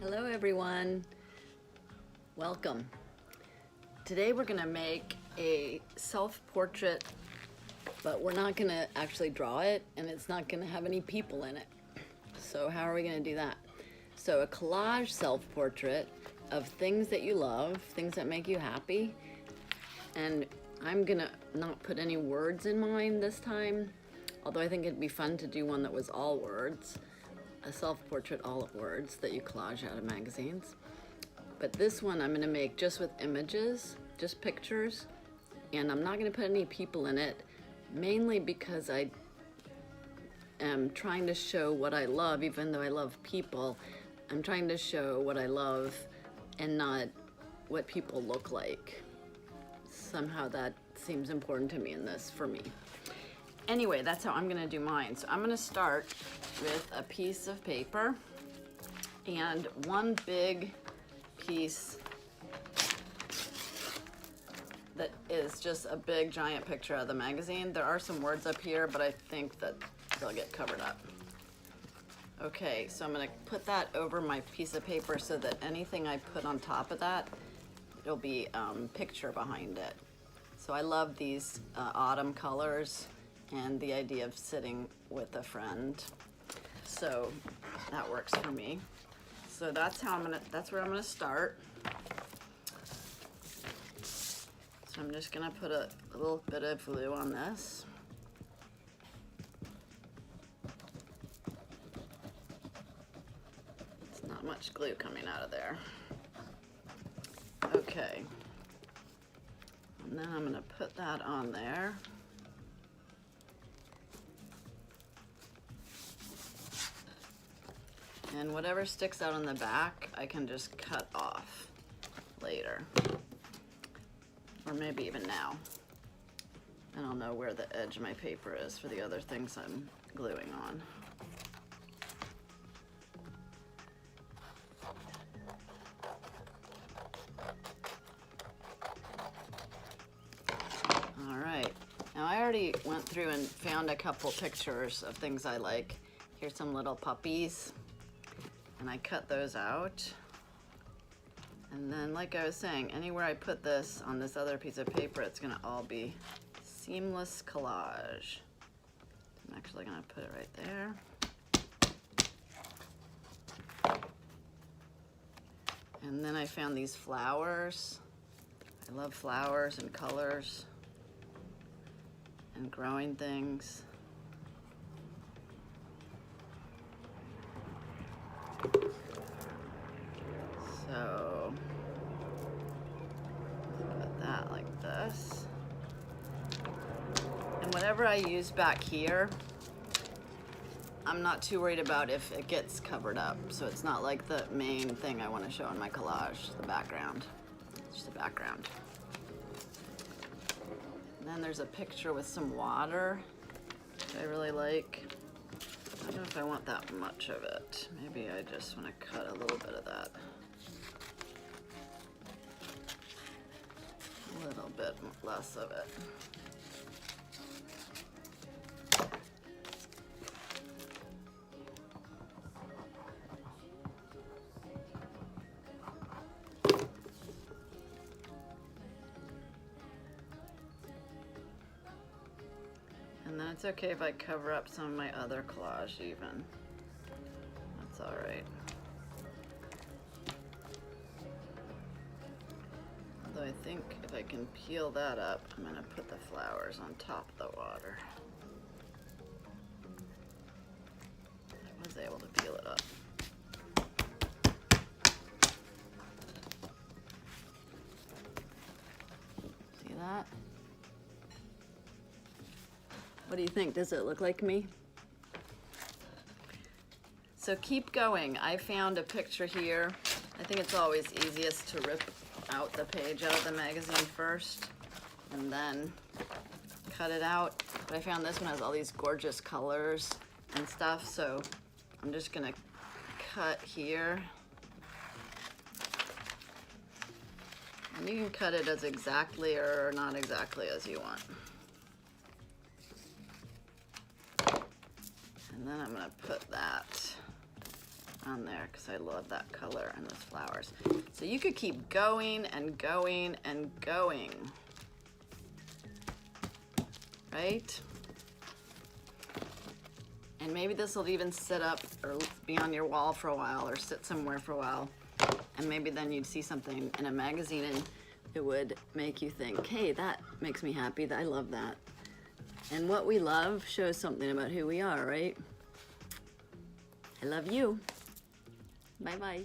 Hello everyone, welcome. Today we're gonna make a self-portrait, but we're not gonna actually draw it and it's not gonna have any people in it. So how are we gonna do that? So a collage self-portrait of things that you love, things that make you happy. And I'm gonna not put any words in mine this time, although I think it'd be fun to do one that was all words. A self-portrait all of words that you collage out of magazines. But this one I'm gonna make just with images, just pictures, and I'm not gonna put any people in it, mainly because I am trying to show what I love. Even though I love people, I'm trying to show what I love and not what people look like. Somehow that seems important to me in this, for me. Anyway, that's how I'm gonna do mine. So I'm gonna start with a piece of paper and one big piece that is just a big giant picture of the magazine. There are some words up here, but I think that they'll get covered up. Okay, so I'm gonna put that over my piece of paper so that anything I put on top of that, it'll be picture behind it. So I love these autumn colors and the idea of sitting with a friend. So that works for me. So that's where I'm gonna start. So I'm just gonna put a little bit of glue on this. It's not much glue coming out of there. Okay. And then I'm gonna put that on there. And whatever sticks out on the back, I can just cut off later. Or maybe even now. I don't know where the edge of my paper is for the other things I'm gluing on. All right, now I already went through and found a couple pictures of things I like. Here's some little puppies. And I cut those out. And then, like I was saying, anywhere I put this on this other piece of paper, it's gonna all be seamless collage. I'm actually gonna put it right there. And then I found these flowers. I love flowers and colors and growing things. So put that like this. And whatever I use back here, I'm not too worried about if it gets covered up. So it's not like the main thing I want to show in my collage, the background. It's just the background. And then there's a picture with some water that I really like. I don't know if I want that much of it. Maybe I just want to cut a little bit of that. A little bit less of it. And then it's okay if I cover up some of my other collage even. That's all right. Although I think if I can peel that up, I'm gonna put the flowers on top of the water. I was able to peel it up. See that? What do you think? Does it look like me? So keep going. I found a picture here. I think it's always easiest to rip out the page out of the magazine first and then cut it out. But I found this one has all these gorgeous colors and stuff, so I'm just gonna cut here. And you can cut it as exactly or not exactly as you want. And then I'm gonna put that on there because I love that color and those flowers. So you could keep going and going and going, right? And maybe this will even sit up or be on your wall for a while or sit somewhere for a while. And maybe then you'd see something in a magazine and it would make you think, hey, that makes me happy, I love that. And what we love shows something about who we are, right? I love you. Bye-bye.